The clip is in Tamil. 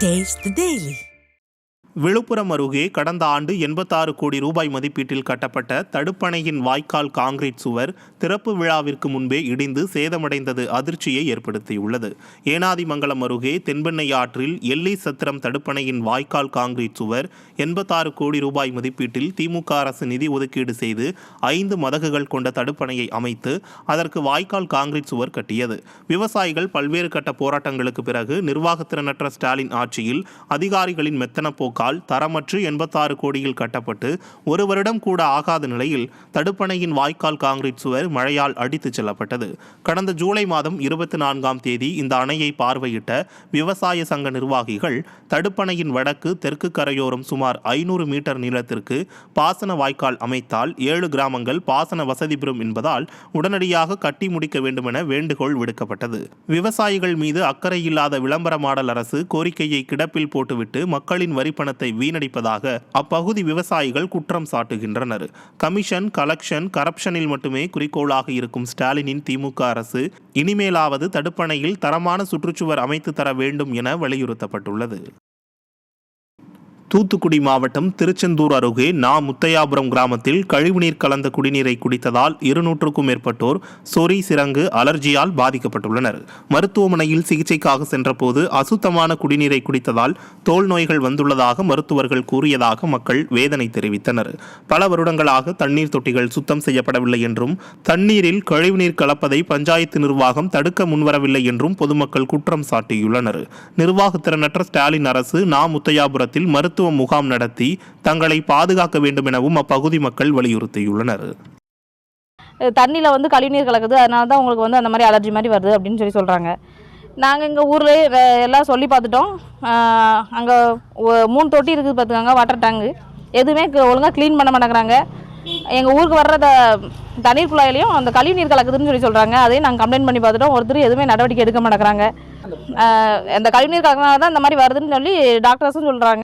Taste the Daily. விழுப்புரம் அருகே கடந்த ஆண்டு 86 கோடி ரூபாய் மதிப்பீட்டில் கட்டப்பட்ட தடுப்பணையின் வாய்க்கால் காங்கிரீட் சுவர் திறப்பு விழாவிற்கு முன்பே இடிந்து சேதமடைந்தது அதிர்ச்சியை ஏற்படுத்தியுள்ளது. ஏனாதிமங்கலம் அருகே தென்பெண்ணை ஆற்றில் எல்லை சத்திரம் தடுப்பணையின் வாய்க்கால் காங்கிரீட் சுவர் 86 கோடி ரூபாய் மதிப்பீட்டில் திமுக அரசு நிதி ஒதுக்கீடு செய்து 5 மதகுகள் கொண்ட தடுப்பணையை அமைத்து அதற்கு வாய்க்கால் காங்கிரீட் சுவர் கட்டியது. விவசாயிகள் பல்வேறு கட்ட போராட்டங்களுக்கு பிறகு நிர்வாகத்திறனற்ற ஸ்டாலின் ஆட்சியில் அதிகாரிகளின் மெத்தன போக்கு தரமற்று 86 கோடியில் கட்டப்பட்டு ஒரு வருடம் கூட ஆகாத நிலையில் தடுப்பணையின் வாய்க்கால் காங்கிரீட் சுவர் மழையால் அடித்துச் செல்லப்பட்டது. கடந்த ஜூலை மாதம் 24ஆம் தேதி இந்த அணையை பார்வையிட்ட விவசாய சங்க நிர்வாகிகள் தடுப்பணையின் வடக்கு தெற்கு கரையோரம் சுமார் 500 மீட்டர் நீளத்திற்கு பாசன வாய்க்கால் அமைத்தால் 7 கிராமங்கள் பாசன வசதி பெறும் என்பதால் உடனடியாக கட்டி முடிக்க வேண்டுமென வேண்டுகோள் விடுக்கப்பட்டது. விவசாயிகள் மீது அக்கறை இல்லாத விளம்பர மாடல் அரசு கோரிக்கையை கிடப்பில் போட்டுவிட்டு மக்களின் வரிப்பணத்தை வீணடிப்பதாக அப்பகுதி விவசாயிகள் குற்றம் சாட்டுகின்றனர். கமிஷன், கலெக்ஷன், கரப்ஷனில் மட்டுமே குறிக்கோளாக இருக்கும் ஸ்டாலினின் திமுக அரசு இனிமேலாவது தடுப்பணையில் தரமான சுற்றுச்சுவர் அமைத்து தர வேண்டும் என வலியுறுத்தப்பட்டுள்ளது. தூத்துக்குடி மாவட்டம் திருச்செந்தூர் அருகே முத்தையாபுரம் கிராமத்தில் கழிவுநீர் கலந்த குடிநீரை குடித்ததால் 200க்கும் மேற்பட்டோர் சொறி, சிரங்கு, அலர்ஜியால் பாதிக்கப்பட்டுள்ளனர். மருத்துவமனையில் சிகிச்சைக்காக சென்றபோது அசுத்தமான குடிநீரை குடித்ததால் தோல் நோய்கள் வந்துள்ளதாக மருத்துவர்கள் கூறியதாக மக்கள் வேதனை தெரிவித்தனர். பல வருடங்களாக தண்ணீர் தொட்டிகள் சுத்தம் செய்யப்படவில்லை என்றும் தண்ணீரில் கழிவுநீர் கலப்பதை பஞ்சாயத்து நிர்வாகம் தடுக்க முன்வரவில்லை என்றும் பொதுமக்கள் குற்றம் சாட்டியுள்ளனர். நிர்வாகத்திறனற்ற ஸ்டாலின் அரசு முத்தையாபுரத்தில் மருத்துவ முகாம் நடத்தி தங்களை பாதுகாக்க வேண்டும் எனவும் அப்பகுதி மக்கள் வலியுறுத்தியுள்ளனர். தண்ணியில் கழிவுநீர் கலக்குது, அதனால தான் உங்களுக்கு அந்த மாதிரி அலர்ஜி மாதிரி வருது அப்படின்னு சொல்கிறாங்க. நாங்கள் எங்கள் ஊரில் எல்லாம் சொல்லி பார்த்துட்டோம். அங்கே 3 தொட்டி இருக்குது பார்த்துக்காங்க, வாட்டர் டேங்கு. எதுவுமே ஒழுங்காக க்ளீன் பண்ண மாட்டேங்கிறாங்க. எங்கள் ஊருக்கு வர்ற தண்ணீர் குழாயிலையும் அந்த கழிவுநீர் கலக்குதுன்னு சொல்கிறாங்க. அதையும் நாங்கள் கம்ப்ளைண்ட் பண்ணி பார்த்துட்டோம். ஒருத்தர் எதுவுமே நடவடிக்கை எடுக்க மாட்டேங்கிறாங்க. அந்த கழிவுநீர் கலக்கினால தான் இந்த மாதிரி வருதுன்னு சொல்லி டாக்டர்ஸும் சொல்கிறாங்க.